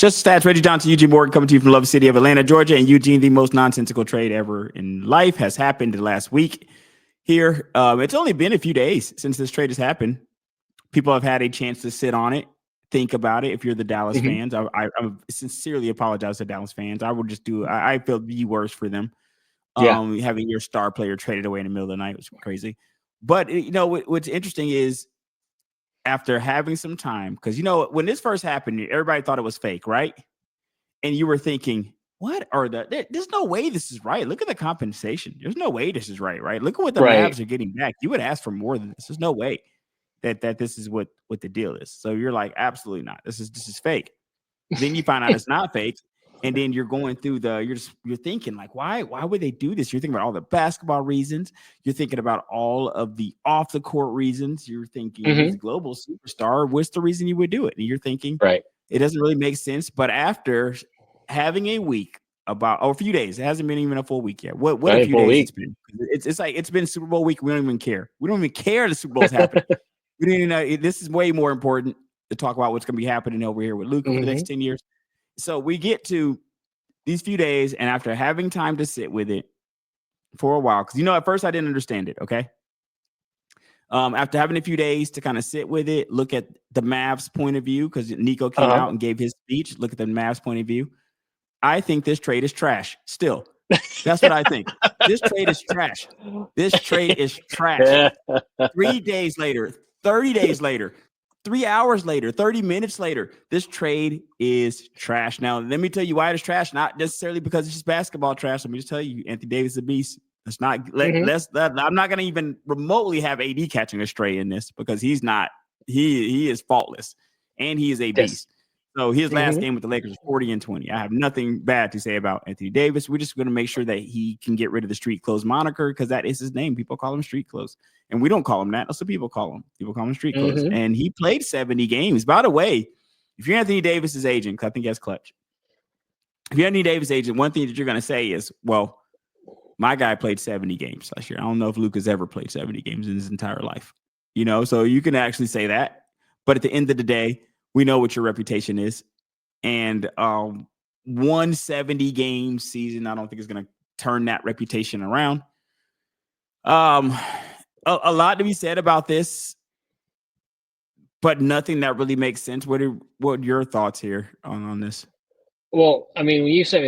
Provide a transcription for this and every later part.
Just Stats, Reggie Johnson, Eugene Morgan coming to you from Love City of Atlanta, Georgia. And Eugene, the most nonsensical trade ever in life has happened last week here. It's only been a few days since this trade has happened. People have had a chance to sit on it, think about it. If you're the Dallas fans, I sincerely apologize to Dallas fans. I would just I feel the worst for them. Having your star player traded away in the middle of the night was crazy. But, what's interesting is, after having some time, because when this first happened, everybody thought it was fake, right? And you were thinking, what are there's no way this is right. Look at the compensation. There's no way this is right? Look at what the Mavs are getting back. You would ask for more than this. There's no way that this is what the deal is. So you're like, absolutely not. This is fake. Then you find out it's not fake. And then you're going through you're thinking like, why would they do this? You're thinking about all the basketball reasons. You're thinking about all of the off the court reasons. You're thinking he's a global superstar. What's the reason you would do it? And you're thinking, it doesn't really make sense. But after having a week a few days, it hasn't been even a full week yet. What a few days it's been. It's like it's been Super Bowl week. We don't even care. We don't even care the Super Bowl's happening. We don't even know. This is way more important to talk about what's going to be happening over here with Luka for the next 10 years. So we get to these few days, and after having time to sit with it for a while, because at first I didn't understand it. Okay. After having a few days to kind of sit with it, look at the Mavs' point of view, because Nico came out and gave his speech. Look at the Mavs' point of view. I think this trade is trash. Still, that's what I think. This trade is trash. This trade is trash. 3 days later, 30 days later, 3 hours later, 30 minutes later, this trade is trash. Now, let me tell you why it is trash. Not necessarily because it's just basketball trash. Let me just tell you, Anthony Davis is a beast. Let's not I'm not going to even remotely have AD catching a stray in this, because he's not. He is faultless, and he is a beast. So his last game with the Lakers was 40-20. I have nothing bad to say about Anthony Davis. We're just going to make sure that he can get rid of the street clothes moniker, because that is his name. People call him street clothes. And we don't call him that. That's what people call him. People call him street clothes. And he played 70 games. By the way, if you're Anthony Davis's agent, because I think that's clutch. If you're Anthony Davis' agent, one thing that you're going to say is, well, my guy played 70 games last year. I don't know if Luka's ever played 70 games in his entire life. So you can actually say that. But at the end of the day, we know what your reputation is. And 170 game season, I don't think is going to turn that reputation around. A lot to be said about this, but nothing that really makes sense. What are your thoughts here on this? Well, I mean, when you sent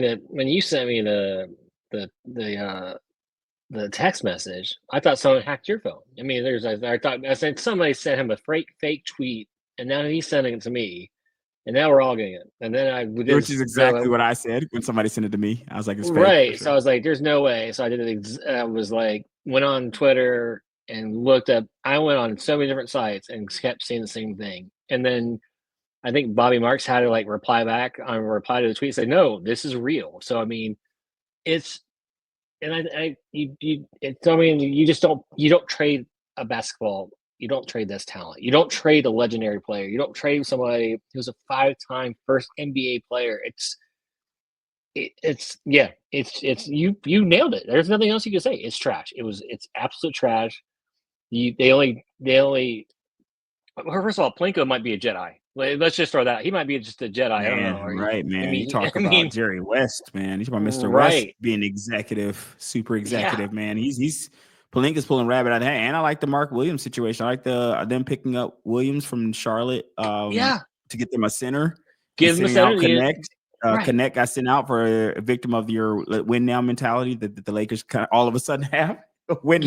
me the text message, I thought someone hacked your phone. I mean, I said somebody sent him a fake tweet, and now he's sending it to me, and now we're all getting it. And then which is exactly what I said when somebody sent it to me. I was like, it's fake. Right. Sure. So I was like, there's no way. So I went on Twitter and looked up. I went on so many different sites and kept seeing the same thing. And then I think Bobby Marks had to reply back on a reply to the tweet, say, no, this is real. So I mean, you don't trade a basketball. You don't trade this talent. You don't trade a legendary player. You don't trade somebody who's a 5-time first NBA player. It's you nailed it. There's nothing else you can say. It's trash. It's absolute trash. First of all, Plinko might be a Jedi. Let's just throw that. He might be just a Jedi. I don't know. Right, man. I mean, you talk about Jerry West, man. You talk about Mr. West being executive, super executive, man. He's Pelinka's pulling rabbit out of the hat. And I like the Mark Williams situation. I like them picking up Williams from Charlotte to get them a center. Give them a center. Connect. Connect got sent out for a victim of your win now mentality that the Lakers kind of all of a sudden have. Win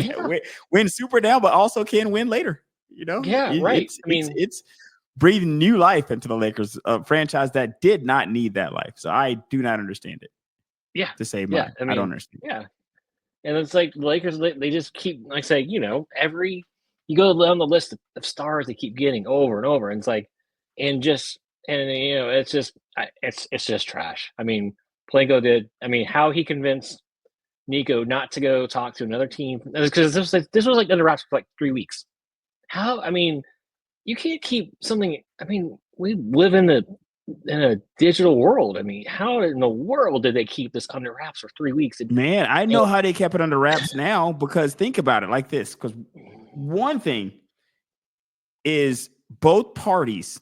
super now, but also can win later. It's breathing new life into the Lakers, a franchise that did not need that life. So I do not understand it. Yeah, to save money, I don't understand. Yeah, and it's like the Lakers, they just keep you go down the list of stars they keep getting over and over, and it's like, it's just trash. I mean, Plinko did. I mean, how he convinced Nico not to go talk to another team, because this was under wraps for 3 weeks. How? I mean, you can't keep something. I mean, we live in a digital world. I mean, how in the world did they keep this under wraps for 3 weeks? Man, I know how they kept it under wraps now, because think about it like this. Because one thing is both parties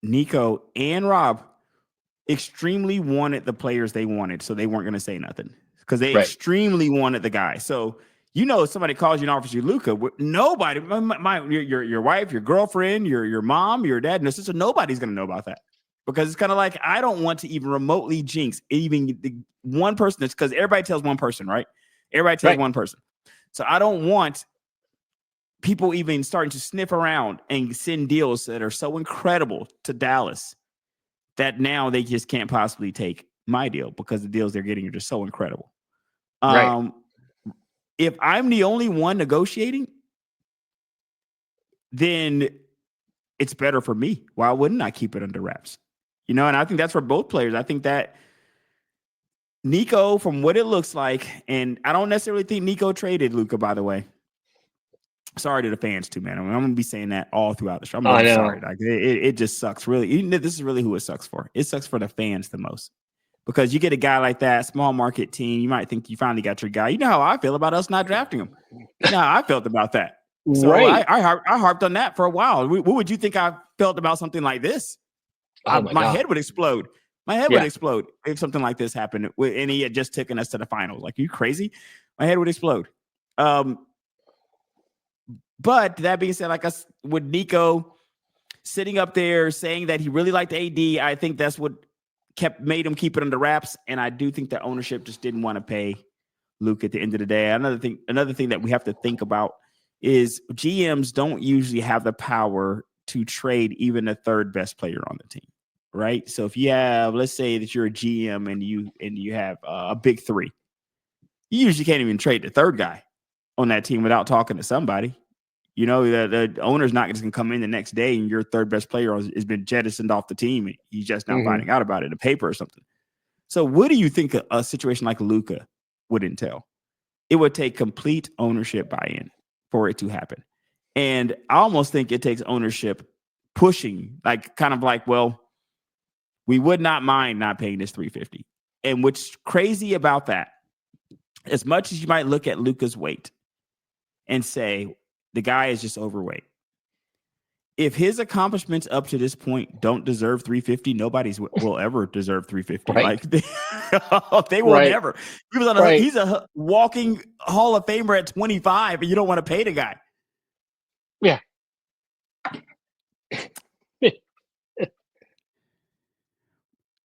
Nico and Rob extremely wanted the players they wanted, so they weren't going to say nothing because they extremely wanted the guy. So if somebody calls you and offers you Luka, nobody, your wife, your girlfriend, your mom, your dad, and your sister, nobody's going to know about that because it's kind of like I don't want to even remotely jinx even the one person. That's because everybody tells one person, right? Everybody tells one person. So I don't want people even starting to sniff around and send deals that are so incredible to Dallas that now they just can't possibly take my deal because the deals they're getting are just so incredible. If I'm the only one negotiating, then it's better for me. Why wouldn't I keep it under wraps? And I think that's for both players. I think that Nico, from what it looks like, and I don't necessarily think Nico traded Luka, by the way. Sorry to the fans too, man. I'm going to be saying that all throughout the show. I'm really sorry. Like, it just sucks, really. This is really who it sucks for. It sucks for the fans the most. Because you get a guy like that, small market team, you might think you finally got your guy. You know how I feel about us not drafting him. You know how I felt about that. So I harped on that for a while. What would you think I felt about something like this? My head would explode. My head would explode if something like this happened and he had just taken us to the finals. Like, are you crazy? My head would explode. But that being said, like us with Nico sitting up there saying that he really liked AD, I think that's what made him keep it under wraps. And I do think that ownership just didn't want to pay Luke at the end of the day. Another thing that we have to think about is GMs don't usually have the power to trade even the third best player on the team, right? So if you have, let's say that you're a GM and you have a big three, you usually can't even trade the third guy on that team without talking to somebody. The owner's not just going to come in the next day and your third best player has been jettisoned off the team. And he's just now finding out about it in a paper or something. So what do you think a situation like Luka would entail? It would take complete ownership buy-in for it to happen. And I almost think it takes ownership pushing, well, we would not mind not paying this $350. And what's crazy about that, as much as you might look at Luka's weight and say, the guy is just overweight. If his accomplishments up to this point don't deserve $350, nobody's will ever deserve $350. Right. Like they will never. He's a walking Hall of Famer at 25, and you don't want to pay the guy. Yeah.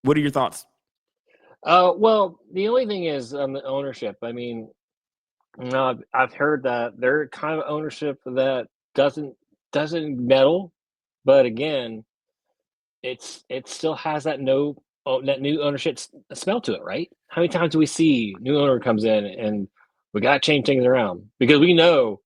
What are your thoughts? Well, the only thing is on the ownership. I mean, I've heard that they're kind of ownership that doesn't meddle, but again, it still has that new ownership smell to it, right? How many times do we see new owner comes in and we got to change things around because we know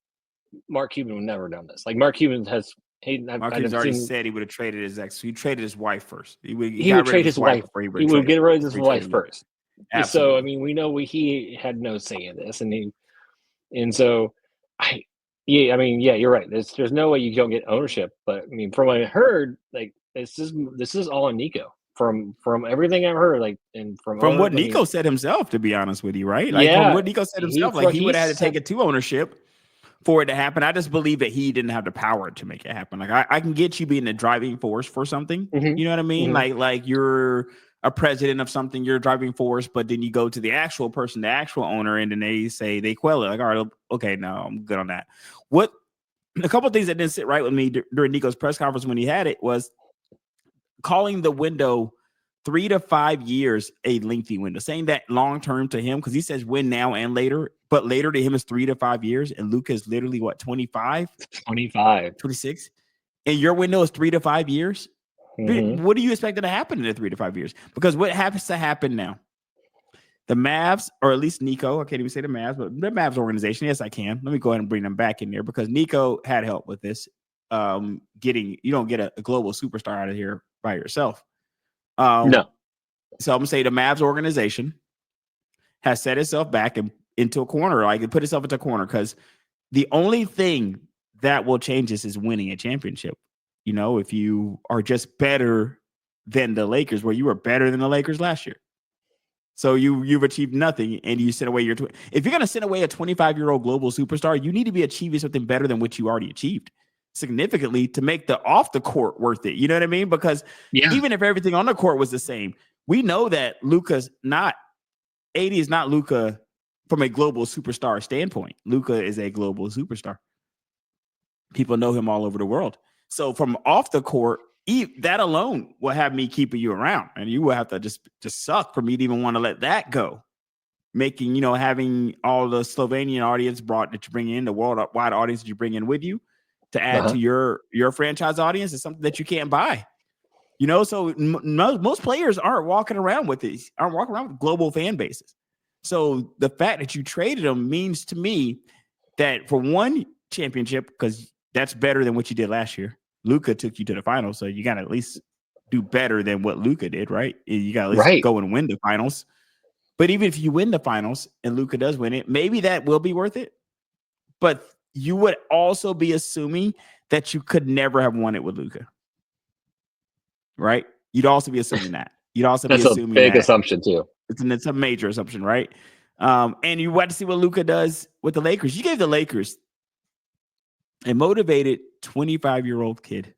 Mark Cuban would never have done this. Like Mark Cuban has. Mark Cuban's already said he would have traded his ex. He traded his wife first. He would trade his wife before he would get rid of his wife first. Absolutely. So I mean, we know he had no say in this, and so you're right. There's no way you don't get ownership. But I mean, from what I heard, like this is all on Nico. From everything I've heard, like, and from what Nico said himself, to be honest with you, right? Like from what Nico said himself, he would have had to take it to ownership for it to happen. I just believe that he didn't have the power to make it happen. Like I can get you being the driving force for something. Mm-hmm. You know what I mean? Mm-hmm. Like you're a president of something, you're a driving force, but then you go to the actual person, the actual owner, and then they quell it. Like, all right, okay, no, I'm good on that. A couple of things that didn't sit right with me during Nico's press conference when he had it was calling the window 3 to 5 years a lengthy window, saying that long term to him, because he says win now and later, but later to him is 3 to 5 years. And Luka is literally 25, 26. And your window is 3 to 5 years. Mm-hmm. What do you expect to happen in the 3 to 5 years? Because what happens to happen now? The Mavs, or at least Nico, I can't even say the Mavs, but the Mavs organization, yes, I can. Let me go ahead and bring them back in there because Nico had help with this. You don't get a global superstar out of here by yourself. No. So I'm gonna say the Mavs organization has set itself back into a corner, like it put itself into a corner, because the only thing that will change this is winning a championship. If you are just better than the Lakers, where you were better than the Lakers last year. So you've achieved nothing, and you send away if you're gonna send away a 25-year-old global superstar, you need to be achieving something better than what you already achieved. significantly to make the off the court worth it. You know what I mean? Because even if everything on the court was the same, we know that Luka's not AD is not Luka from a global superstar standpoint. Luka is a global superstar. People know him all over the world. So from off the court, that alone will have me keeping you around, and you will have to just suck for me to even want to let that go. Making, having all the Slovenian audience that you bring in, the worldwide audience that you bring in with you to add to your franchise audience is something that you can't buy. So most players aren't walking around with global fan bases. So the fact that you traded them means to me that for one championship, because that's better than what you did last year. Luka took you to the finals, so you got to at least do better than what Luka did, right? You got to at least go and win the finals. But even if you win the finals and Luka does win it, maybe that will be worth it. But you would also be assuming that you could never have won it with Luka, right? You'd also be assuming that. You'd also be assuming a big assumption too. It's a major assumption, right? And you want to see what Luka does with the Lakers. You gave the Lakers a motivated 25-year-old kid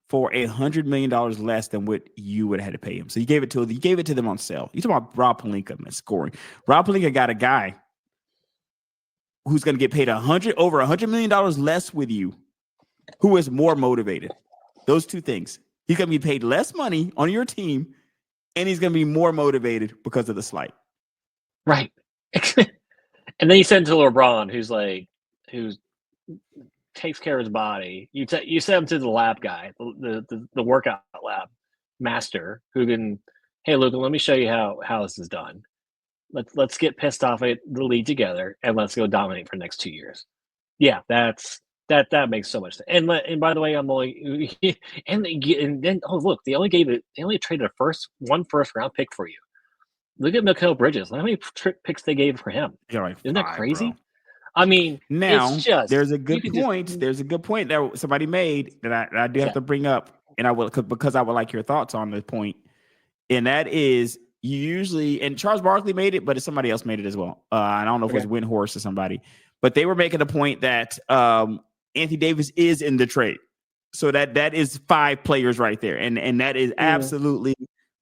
for $100 million less than what you would have had to pay him. So you gave it to them on sale. You talking about Rob Pelinka, man, scoring. Rob Pelinka got a guy who's going to get paid over $100 million less with you, who is more motivated. Those two things. He's going to be paid less money on your team, and he's going to be more motivated because of the slight. Right. And then you send to LeBron, who takes care of his body. You send him to the lab guy, the workout lab master, who can, hey, Luka, let me show you how this is done. Let's get pissed off at the league together and let's go dominate for the next 2 years. Yeah, that makes so much sense. And by the way, I'm only and then look, they only traded one first round pick for you. Look at Mikal Bridges. How many picks they gave for him? Isn't that crazy? Bro. I mean, now it's just, there's a good point. There's a good point that somebody made that I do have to bring up, and I will because I would like your thoughts on the point. And that is, you usually, and Charles Barkley made it, but somebody else made it as well. I don't know if it was Windhorst or somebody, but they were making a point that Anthony Davis is in the trade, so that is 5 players right there, and that is absolutely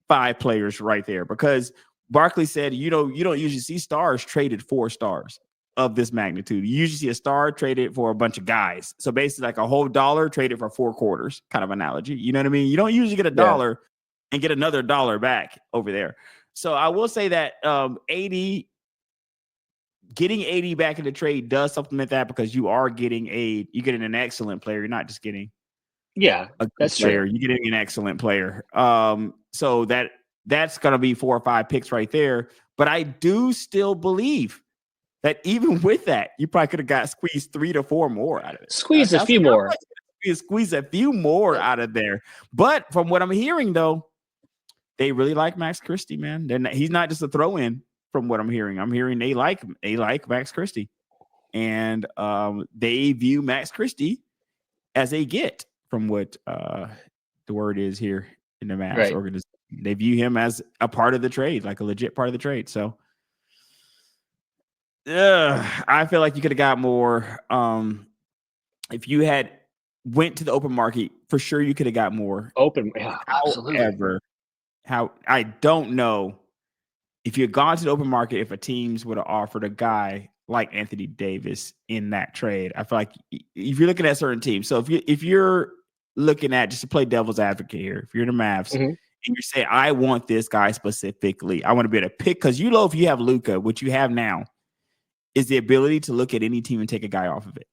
5 players right there, because Barkley said, you don't usually see stars traded for stars of this magnitude. You usually see a star traded for a bunch of guys. So basically like a whole dollar traded for 4 quarters kind of analogy. You know what I mean? You don't usually get a dollar and get another dollar back over there. So I will say that getting AD back in the trade does supplement that, because you're getting an excellent player. You're not just getting a good player. You're getting an excellent player. So that's going to be 4 or 5 picks right there. But I do still believe that even with that, you probably could have squeezed 3 to 4 more out of it. Squeeze a few more out of there. But from what I'm hearing, though, they really like Max Christie, man. He's not just a throw-in. From what I'm hearing, they like Max Christie, and they view Max Christie as a get. From what the word is here in the Mavs organization, they view him as a part of the trade, like a legit part of the trade. So. I feel like you could have got more. If you had went to the open market, for sure you could have got more. Absolutely. However, I don't know if you had gone to the open market, if a teams would have offered a guy like Anthony Davis in that trade. I feel like if you're looking at certain teams, so if you're looking at, just to play devil's advocate here, if you're the Mavs and you say, I want this guy specifically, I want to be able to pick, because if you have Luka, which you have now, is the ability to look at any team and take a guy off of it.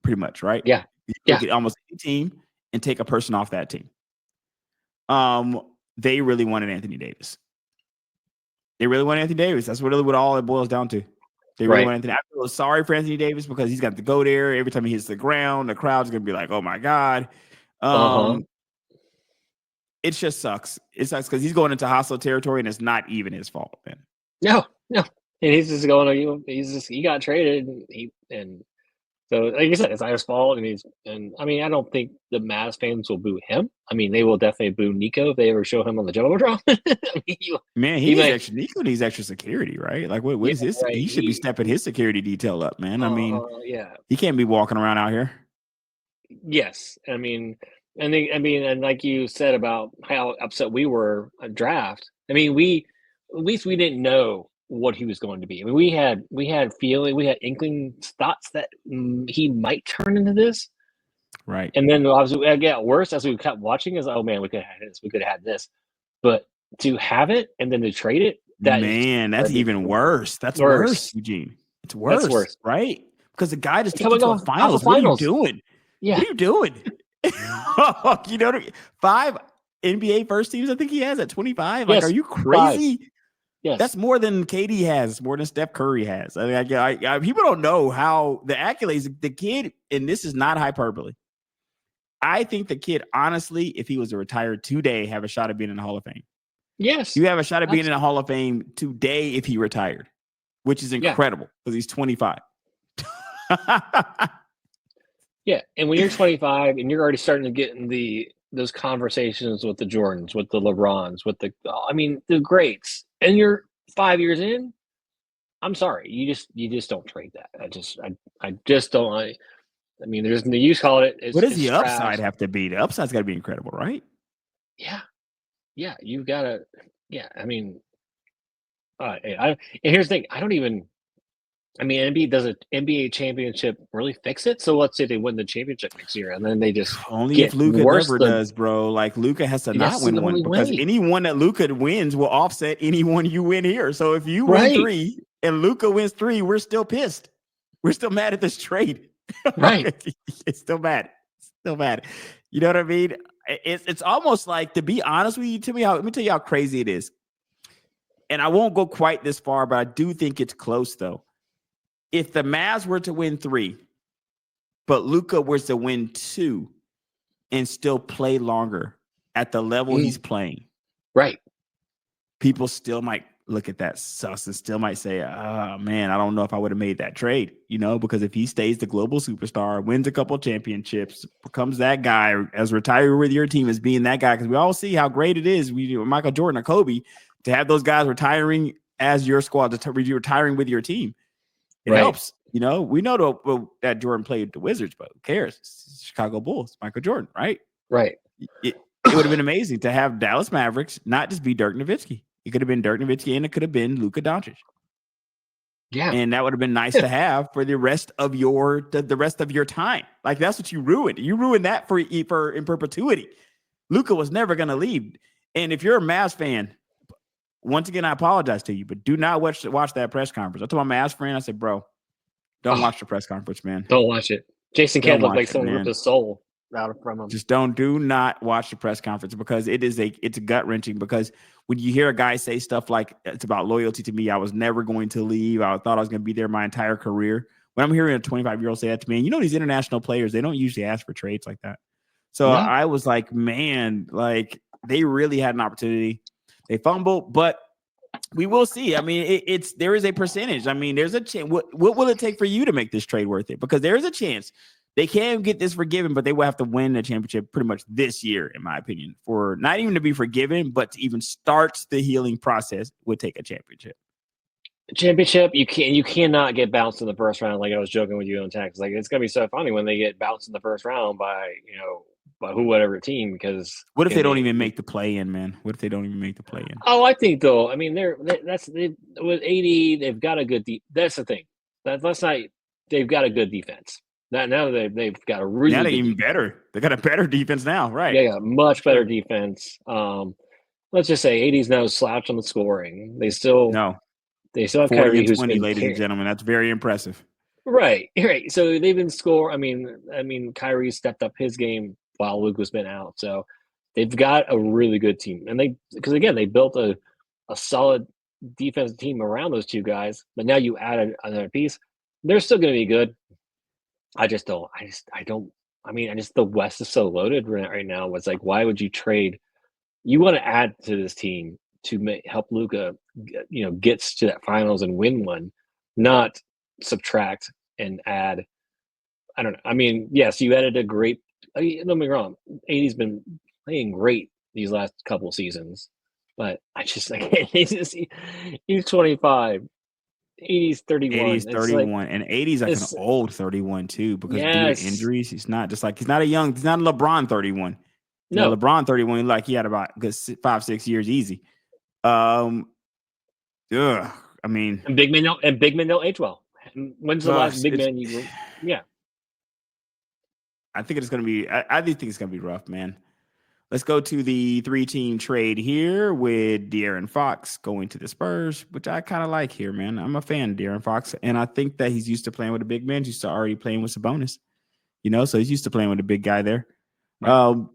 Pretty much, right? Yeah. You look at almost any team and take a person off that team. They really wanted Anthony Davis. That's really what all it boils down to. They really want Anthony. I feel sorry for Anthony Davis, because he's got to go there. Every time he hits the ground, the crowd's going to be like, oh my God. It just sucks. It sucks because he's going into hostile territory, and it's not even his fault, man. No. And he's just going. He got traded, and so like you said, it's not his fault. And I mean, I don't think the Mavs fans will boo him. I mean, they will definitely boo Nico if they ever show him on the Jumbotron. Nico needs extra security, right? Like, what is his? Right. He should be stepping his security detail up, man. I mean, he can't be walking around out here. Yes, I mean, and like you said about how upset we were at draft. I mean, we at least we didn't know what he was going to be. I mean, we had feeling, we had inkling thoughts that he might turn into this, Right. and then obviously it got worse as we kept watching. Is oh man, we could have had this, we could have had this, but to have it and then to trade it, that is Man, that's even worse. That's worse. worse, Eugene. It's That's worse, worse. right? Because the guy just took you Coming to a off of finals. What are you finals, doing? yeah, What are you doing? You know, 5 NBA first teams, I think he has at 25. Like, yes, are you 5, crazy? yes, That's more than KD has, more than Steph Curry has. I mean, people don't know how the accolades, the kid, and this is not hyperbole. I think the kid, honestly, if he was to retire today, have a shot at being in the Hall of Fame. yes, You have a shot at being in the Hall of Fame today if he retired, which is incredible because he's 25. Yeah, and when you're 25 and you're already starting to get in those conversations with the Jordans, with the LeBrons, with the greats, and you're 5 years in, I'm sorry, you just don't trade that. I just don't. I mean, there's the use call it. What does It's the trash. upside have to be? The upside's got to be incredible, right? Yeah, yeah, you've got to. Yeah, I mean, and here's the thing. I don't even. I mean, does an NBA championship really fix it? So let's say they win the championship next year, and then they just Only if get Luka worse. never does, bro. Like Luka has to not That's the win one only because way, anyone that Luka wins will offset anyone you win here. So if you win right? 3 and Luka wins 3, we're still pissed. We're still mad at this trade. Right. It's still mad. Still mad. You know what I mean? It's almost like, to be honest with you, let me tell you how crazy it is. And I won't go quite this far, but I do think it's close though. If the Mavs were to win 3, but Luka was to win 2 and still play longer at the level he's playing, Right. people still might look at that sus and still might say, oh man, I don't know if I would have made that trade, because if he stays the global superstar, wins a couple championships, becomes that guy as retired with your team as being that guy, because we all see how great it is, Michael Jordan or Kobe, to have those guys retiring as your squad, retiring with your team. It helps. We know that Jordan played the Wizards, but who cares? It's Chicago Bulls, Michael Jordan, right? Right. It would have been amazing to have Dallas Mavericks not just be Dirk Nowitzki. It could have been Dirk Nowitzki and it could have been Luka Doncic. Yeah. And that would have been nice to have for the rest of your time. Like, that's what you ruined. You ruined that for in perpetuity. Luka was never going to leave. And if you're a Mavs fan, once again, I apologize to you, but do not watch that press conference. I told my Mavs friend, I said, bro, don't watch the press conference, man. Don't watch it. Jason Kidd looked like someone ripped his soul out from him. Just do not watch the press conference, because it's gut wrenching. Because when you hear a guy say stuff like, it's about loyalty to me, I was never going to leave, I thought I was going to be there my entire career. When I'm hearing a 25-year-old say that to me, and these international players, they don't usually ask for trades like that. So no. I was like, man, like, they really had an opportunity. They fumbled, but we will see. I mean, there is a percentage. I mean, there's a chance. What will it take for you to make this trade worth it? Because there is a chance they can get this forgiven, but they will have to win the championship pretty much this year, in my opinion. For not even to be forgiven, but to even start the healing process would take a championship. You cannot get bounced in the first round. Like I was joking with you on text. Like, it's gonna be so funny when they get bounced in the first round by whatever team. Because what if they don't even make the play in, man? What if they don't even make the play in? Oh, I think though. I mean, with AD, they've got a good. That's the thing. They've got a good defense. Now they've got a really. Now they're good even defense. better. They got a better defense now, right? Yeah, much better defense. Let's just say AD's no slouch on the scoring. They still have 40 Kyrie, and 20, ladies and gentlemen. That's very impressive. Right. So they've been score. I mean, Kyrie stepped up his game while Luke was been out. So they've got a really good team, and they built a solid defensive team around those two guys. But now you add another piece, they're still going to be good. The West is so loaded right now. It's like, why would you trade? You want to add to this team to help Luka, gets to that finals and win one, not subtract and add. I don't know. I mean, yes, you added a great. Don't get me wrong. AD's been playing great these last couple seasons, but I can't. He's 25. 80's 31. 80's It's like 31, and 80's like an it's old 31 too, because due to yes. injuries, he's not just like he's not a LeBron 31. No. LeBron 31, like he had about 5-6 years easy. Um, ugh, I mean, And big men don't age well. When's the last big man you were? Yeah. I think it's gonna be. I do think it's gonna be rough, man. Let's go to the 3-team trade here with De'Aaron Fox going to the Spurs, which I kind of like here, man. I'm a fan of De'Aaron Fox, and I think that he's used to playing with a big man. He's used to already playing with Sabonis, so he's used to playing with a big guy there. Right.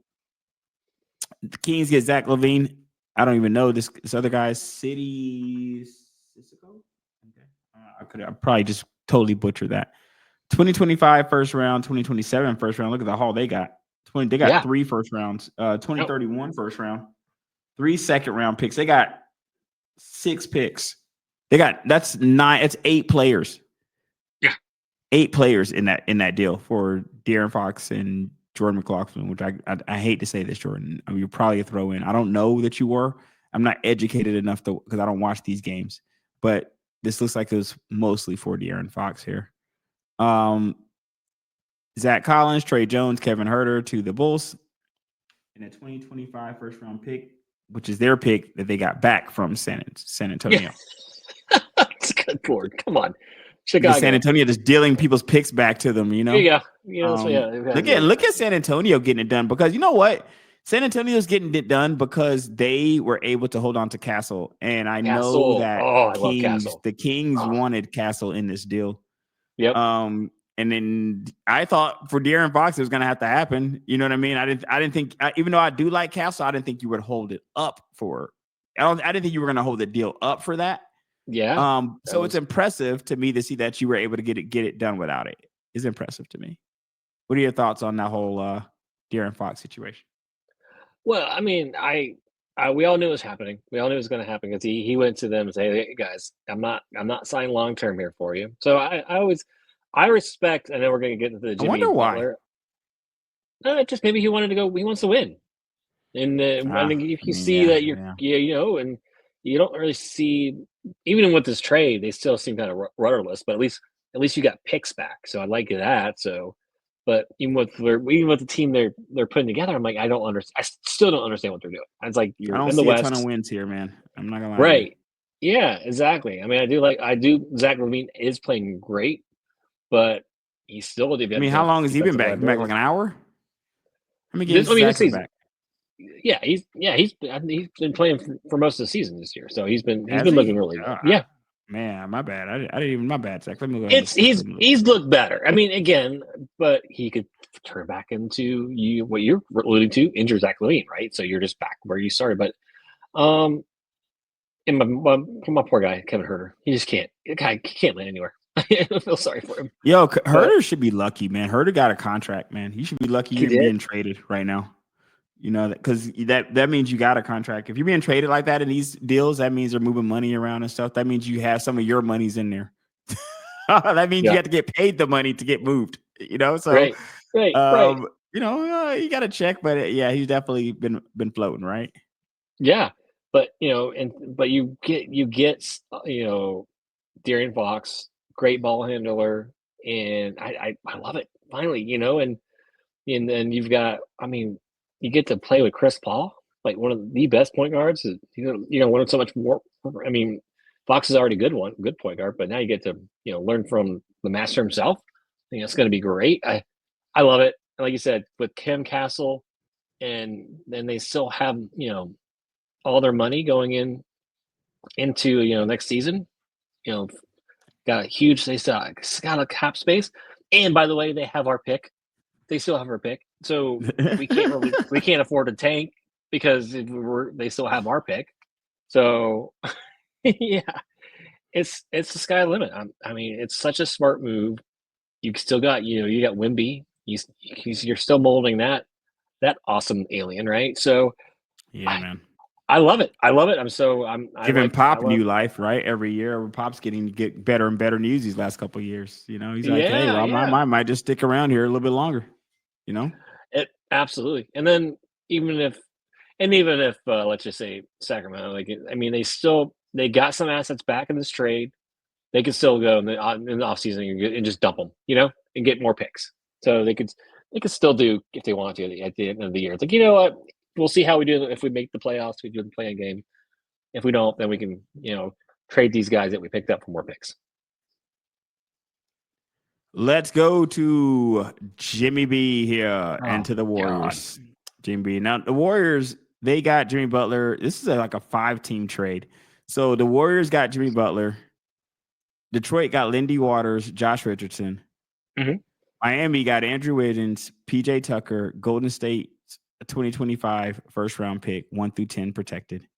The Kings get Zach LaVine. I don't even know this other guy, City Sissoko. Okay. I probably just totally butchered that. 2025 first round, 2027 first round. Look at the haul they got. They got 3 first rounds. 2031 first round, 3 second round picks. They got 6 picks. That's 8 players. Yeah, 8 players in that deal for De'Aaron Fox and Jordan McLaughlin. Which I hate to say this, Jordan. I mean, you're probably a throw in. I don't know that you were. I'm not educated enough because I don't watch these games. But this looks like it was mostly for De'Aaron Fox here. Zach Collins, Trey Jones, Kevin Huerter to the Bulls, and a 2025 first round pick, which is their pick that they got back from San Antonio. Yeah. That's a good board. Come on, Chicago. San Antonio just dealing people's picks back to them. There you go. Look at San Antonio getting it done, because you know what? San Antonio's getting it done because they were able to hold on to Castle, and I know that I love Castle. The Kings wanted Castle in this deal. Yep. And then I thought for De'Aaron Fox it was going to have to happen. You know what I mean? I didn't think, even though I do like Castle, I didn't think you would hold it up for. I didn't think you were going to hold the deal up for that. Yeah. So it's impressive to me to see that you were able to get it done without it. It's impressive to me. What are your thoughts on that whole De'Aaron Fox situation? Well, I mean, we all knew it was happening. We all knew it was going to happen because he went to them and said, "Hey guys, I'm not signing long term here for you." So I respect. I know we're going to get into the Jimmy I wonder why. Butler. Just maybe he wanted to go. He wants to win, and I think if you see that and you don't really see, even with this trade, they still seem kind of rudderless. But at least you got picks back, so I like that. So, but even with the team they're putting together, I'm like, I don't understand. I still don't understand what they're doing. It's like I don't see a ton of wins here, man. I'm not gonna lie. Right? Yeah, exactly. I mean, I do. Zach LaVine is playing great, but he's still. I mean, how long has he been back? Back like an hour? How many games this season? back? Yeah, he's been playing for most of the season this year, so he's been looking really good. Yeah, man, my bad. I didn't even my bad, Zach. Let me go. He's looked better. I mean, again, but he could turn back into what you're alluding to, injure Zach LaVine, right? So you're just back where you started. But and my poor guy, Kevin Huerter, he just can't. The guy can't land anywhere. I feel sorry for him. Yo, Huerter should be lucky, man. Huerter got a contract, man. He should be lucky you're being traded right now. You know, because that means you got a contract. If you're being traded like that in these deals, that means they're moving money around and stuff. That means you have some of your money's in there. That means you have to get paid the money to get moved. You know, so right. You know, you got to check, but yeah, he's definitely been floating, right? Yeah, but but you get De'Aaron Fox, great ball handler, and I love it. Finally, and then you've got, I mean, you get to play with Chris Paul, like one of the best point guards. One so much more. I mean, Fox is already good point guard, but now you get to learn from the master himself. I think that's going to be great. I love it. And like you said, with Kim Castle, and then they still have all their money going into next season. Got a huge. They still got a cap space, and by the way, they have our pick. They still have our pick, so we can't afford to tank because they still have our pick. So yeah, it's the sky limit. I mean, it's such a smart move. You still got you got Wimby. You're still molding that awesome alien, right? So yeah, man. I love it. I'm giving Pop new life, right? Every year, Pop's get better and better news these last couple of years. He's like, hey, well, I might just stick around here a little bit longer. Absolutely. And then even if let's just say Sacramento, they got some assets back in this trade. they could still go in the offseason and just dump them, and get more picks. So they could still do if they want to at the end of the year. It's like, you know what? We'll see how we do if we make the playoffs. We do the play-in game. If we don't, then we can, trade these guys that we picked up for more picks. Let's go to Jimmy B here and to the Warriors. God. Jimmy B. Now, the Warriors, they got Jimmy Butler. This is like a 5-team trade. So the Warriors got Jimmy Butler. Detroit got Lindy Waters, Josh Richardson. Mm-hmm. Miami got Andrew Wiggins, PJ Tucker, Golden State 2025 first-round pick, 1 through 10 protected.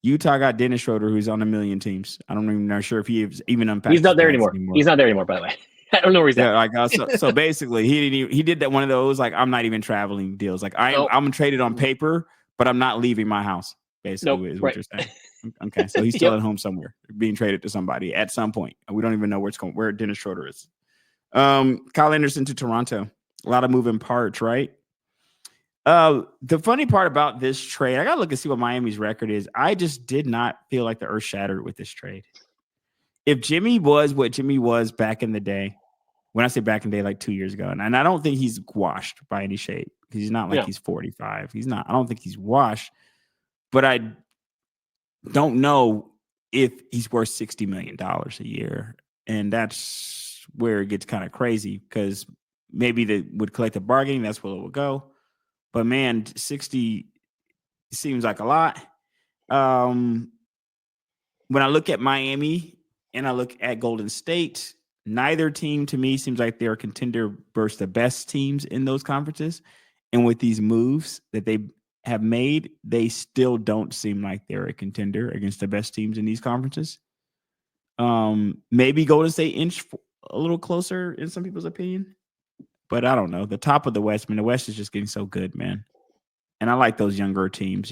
Utah got Dennis Schroeder, who's on a million teams. I don't even know sure if he even unpacked. He's not there anymore. He's not there anymore, by the way. I don't know where he's at. So basically, he did that one of those like I'm not even traveling deals. Like I'm traded on paper, but I'm not leaving my house. Basically, is what you're saying. Okay, so he's still at home somewhere, being traded to somebody at some point. We don't even know where Dennis Schroeder is. Kyle Anderson to Toronto. A lot of moving parts, right? The funny part about this trade, I gotta look and see what Miami's record is. I just did not feel like the earth shattered with this trade. If Jimmy was what Jimmy was back in the day, when I say back in the day, like 2 years ago, and I don't think he's washed by any shape because he's not like he's 45. He's not. I don't think he's washed, but I don't know if he's worth $60 million a year, and that's where it gets kind of crazy because maybe they would collect the bargaining. That's where it would go. But man, 60 seems like a lot. When I look at Miami and I look at Golden State, neither team to me seems like they're a contender versus the best teams in those conferences. And with these moves that they have made, they still don't seem like they're a contender against the best teams in these conferences. Maybe Golden State inch a little closer in some people's opinion. But I don't know. The top of the West, the West is just getting so good, man. And I like those younger teams,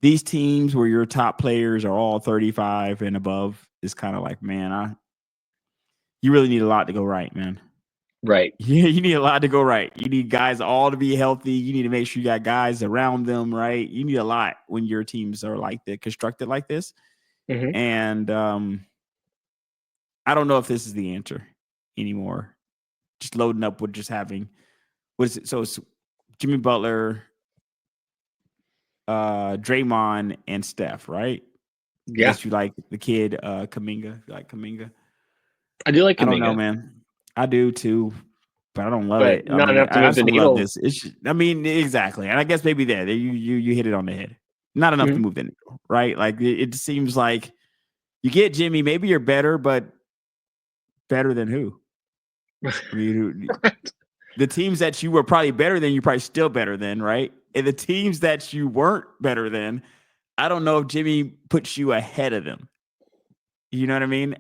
These teams where your top players are all 35 and above is kind of like, man, you really need a lot to go right, man. Right. Yeah, you need a lot to go right. You need guys all to be healthy. You need to make sure you got guys around them, right? You need a lot when your teams are like that, constructed like this. Mm-hmm. And I don't know if this is the answer anymore. Just loading up with just having what is it? So it's Jimmy Butler, Draymond, and Steph, right? Yeah. Yes, you like the kid, Kuminga. You like Kuminga? I do like Kuminga. I don't know, man. I do too, but I don't love it. Not enough to move the needle. Love this. Exactly. And I guess maybe there you hit it on the head. Not enough to move the needle, right? Like it seems like you get Jimmy, maybe you're better, but better than who? I mean, the teams that you were probably better than, you're probably still better than, right? And the teams that you weren't better than, I don't know if Jimmy puts you ahead of them. You know what I mean?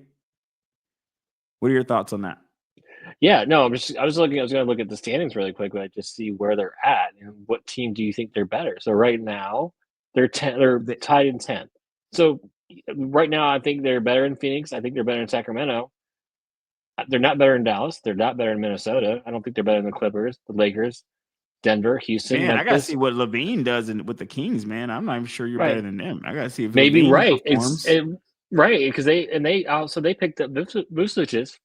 What are your thoughts on that? Yeah, no, I was going to look at the standings really quick, but just see where they're at and what team do you think they're better. So right now they're tied in 10th. So right now I think they're better in Phoenix. I think they're better in Sacramento. They're not better in Dallas. They're not better in Minnesota. I don't think they're better than the Clippers, the Lakers, Denver, Houston. Man, Memphis. I gotta see what Levine does with the Kings, man. I'm not even sure you're better than them. I gotta see if maybe Levine performs. Right, because they picked up Vucevic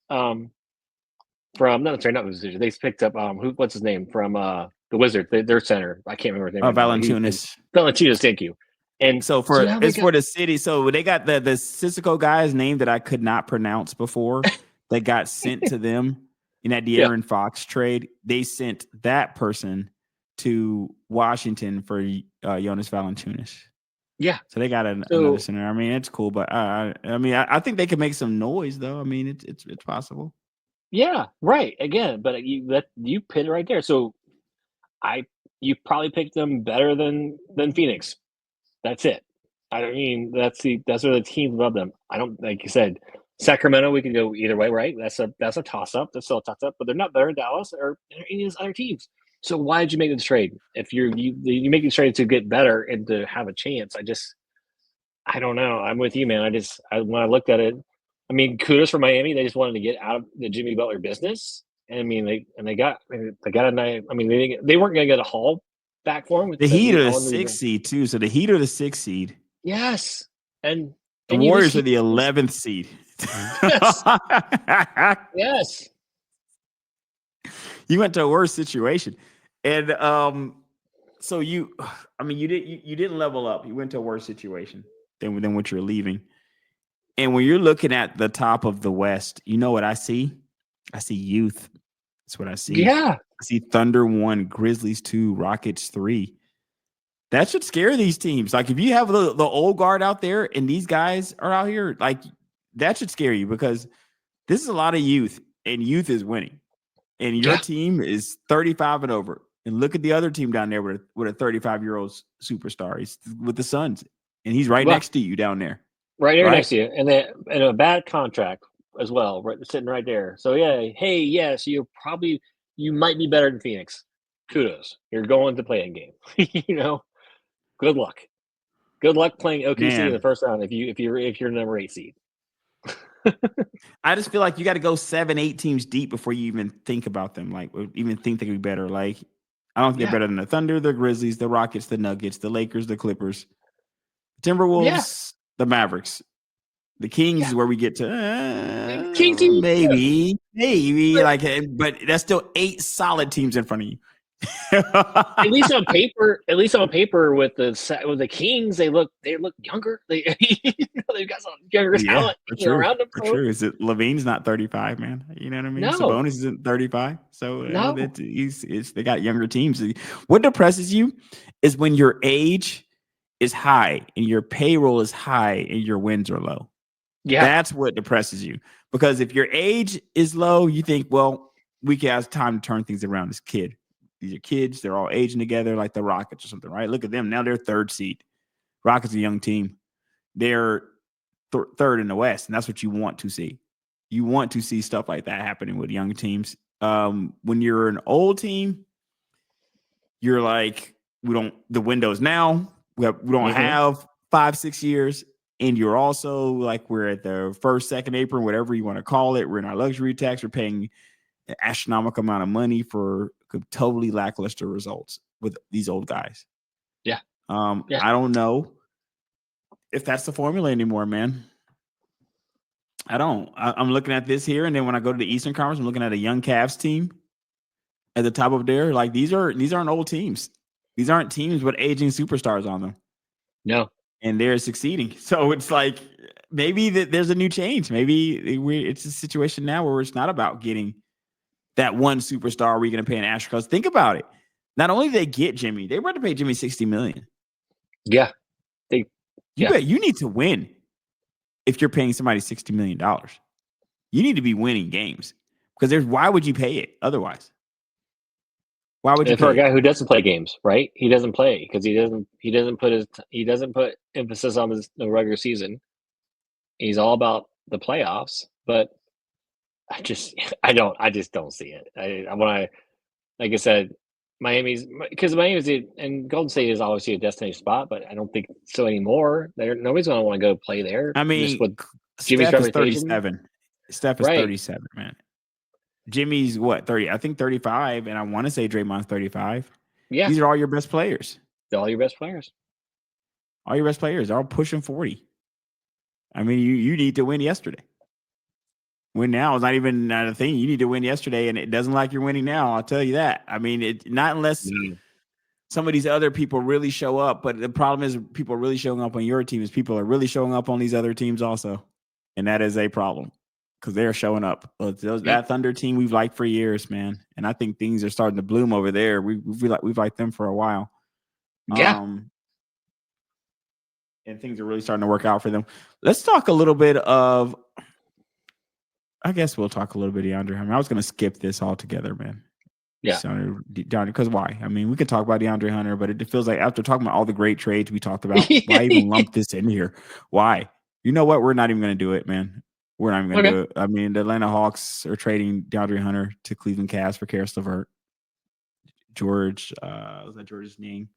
from not Vucevic. They picked up what's his name from the Wizards, their center. I can't remember his name. Valanciunas. Valanciunas, thank you. And so for the city. So they got the Sissoko guy's name that I could not pronounce before that got sent to them in that De'Aaron Fox trade. They sent that person to Washington for Jonas Valanciunas. Yeah. So they got another center. I mean, it's cool, but I think they could make some noise though. I mean, it's possible. Yeah, right. Again, but you put it right there. So you probably picked them better than Phoenix. That's it. I mean, that's where the teams above them. I don't, like you said, Sacramento, we could go either way, right? That's a toss-up. That's still a toss-up, but they're not better than Dallas or any of these other teams. So why did you make this trade? If you make this trade to get better and to have a chance, I don't know. I'm with you, man. When I looked at it, I mean, kudos for Miami. They just wanted to get out of the Jimmy Butler business. And I mean, they got a nice. I mean, they weren't going to get a haul back for him. The Heat are the 6th seed too. So the Heat are the 6th seed. Yes, and The Warriors are the 11th seed. Yes. Yes. You went to a worse situation. And so you didn't level up. You went to a worse situation than what you're leaving. And when you're looking at the top of the West, you know what I see? I see youth. That's what I see. Yeah. I see Thunder 1, Grizzlies 2, Rockets 3. That should scare these teams. Like if you have the old guard out there and these guys are out here, like that should scare you because this is a lot of youth and youth is winning. And your team is 35 and over. And look at the other team down there with a 35-year-old superstar. He's with the Suns. And he's right next to you down there. Right here next to you. And then and a bad contract as well, right, sitting right there. So yeah, hey, yes, you might be better than Phoenix. Kudos. You're going to play a game. Good luck. Good luck playing OKC in the first round if you're number 8 seed. I just feel like you got to go 7-8 teams deep before you even think about them. Like, even think they could be better. Like, I don't think they're better than the Thunder, the Grizzlies, the Rockets, the Nuggets, the Lakers, the Clippers, Timberwolves, the Mavericks. The Kings is where we get to maybe, like, but that's still 8 solid teams in front of you. At least on paper, with the Kings, they look younger. They've got some younger talent around them. For sure. Is it Levine's not 35, man? You know what I mean? No. Sabonis isn't 35. So no. They got younger teams. What depresses you is when your age is high and your payroll is high and your wins are low. Yeah. That's what depresses you. Because if your age is low, you think, well, we can have time to turn things around as kid. These are kids. They're all aging together like the Rockets or something, right? Look at them. Now they're 3rd seed. Rockets are a young team. They're 3rd in the West, and that's what you want to see. You want to see stuff like that happening with young teams. When you're an old team, you're like, the window's now. We don't have 5-6 years, and you're also like, we're at the first, second apron, whatever you want to call it. We're in our luxury tax. We're paying an astronomical amount of money for totally lackluster results with these old guys. Yeah. I don't know if that's the formula anymore, man. I don't. I'm looking at this here, and then when I go to the Eastern Conference, I'm looking at a young Cavs team at the top of there. Like these aren't old teams. These aren't teams with aging superstars on them. No. And they're succeeding. So it's like maybe there's a new change. Maybe it's a situation now where it's not about getting that one superstar where you're going to pay an astronaut. Think about it. Not only did they get Jimmy, they were to pay Jimmy $60 million. Yeah. You need to win if you're paying somebody $60 million. You need to be winning games because why would you pay it otherwise? Why would you? For a guy who doesn't play games, right? He doesn't play because he doesn't put emphasis on the regular season. He's all about the playoffs, but I just don't see it. Like I said, Miami's and Golden State is obviously a destination spot, but I don't think so anymore. Nobody's going to want to go play there. I mean, Steph is 37. Steph is 37, man. Jimmy's what, 30? I think 35, and I want to say Draymond's 35. Yeah. These are all your best players. They're all your best players. All your best players. They're all pushing 40. I mean, you need to win yesterday. Win now is not even a thing. You need to win yesterday, and it doesn't like you're winning now. I'll tell you that. I mean, not unless some of these other people really show up. But the problem is people really showing up on your team is people are really showing up on these other teams also. And that is a problem because they're showing up. That Thunder team we've liked for years, man. And I think things are starting to bloom over there. We've liked them for a while. Yeah. And things are really starting to work out for them. Let's talk a little bit of, I guess we'll talk a little bit of DeAndre Hunter. I was going to skip this altogether, man. Yeah. Because why? I mean, we could talk about DeAndre Hunter, but it feels like after talking about all the great trades we talked about, why even lump this in here? Why? You know what? We're not even going to do it, man. We're not even going to do it. I mean, the Atlanta Hawks are trading DeAndre Hunter to Cleveland Cavs for Karis LeVert. Was that George's name?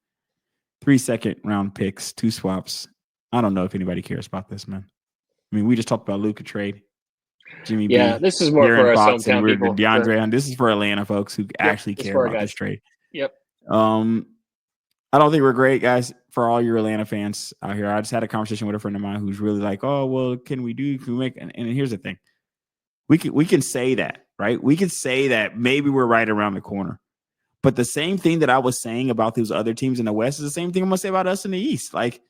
3 second-round picks, 2 swaps. I don't know if anybody cares about this, man. I mean, we just talked about Luka trade. Jimmy B. This is more for us hometown people. DeAndre Hunter. This is for Atlanta folks who actually care about this trade. Yep. I don't think we're great, guys. For all your Atlanta fans out here, I just had a conversation with a friend of mine who's really like, "Oh, well, can we make?" And here's the thing: we can say that, right? We can say that maybe we're right around the corner. But the same thing that I was saying about those other teams in the West is the same thing I'm gonna say about us in the East. Like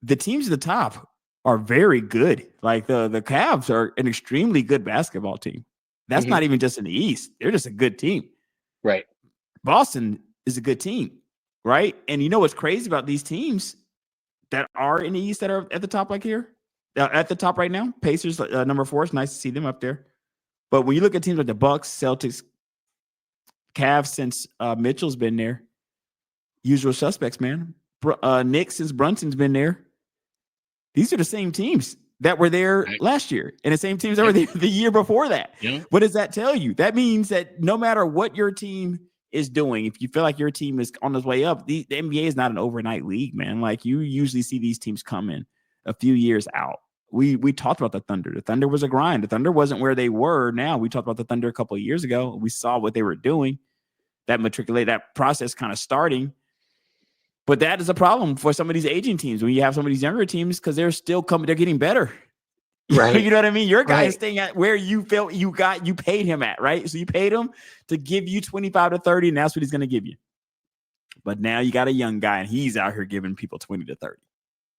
the teams at the top are very good. Like the Cavs are an extremely good basketball team. That's not even just in the East; they're just a good team. Right. Boston is a good team, right? And you know what's crazy about these teams that are in the East that are at the top, like here, at the top right now? Pacers, number 4. It's nice to see them up there. But when you look at teams like the Bucks, Celtics, Cavs, since Mitchell's been there, usual suspects, man. Knicks, since Brunson's been there. These are the same teams that were there last year and the same teams that were there the year before that. Yeah. What does that tell you? That means that no matter what your team is doing, if you feel like your team is on its way up, the NBA is not an overnight league, man. Like you usually see these teams coming a few years out. We talked about the Thunder. The Thunder was a grind. The Thunder wasn't where they were now. We talked about the Thunder a couple of years ago. We saw what they were doing. That process kind of starting. But that is a problem for some of these aging teams when you have some of these younger teams because they're still coming, they're getting better. Right. You know what I mean? Your guy is staying at where you felt you paid him at, right? So you paid him to give you 25 to 30, and that's what he's going to give you. But now you got a young guy, and he's out here giving people 20 to 30.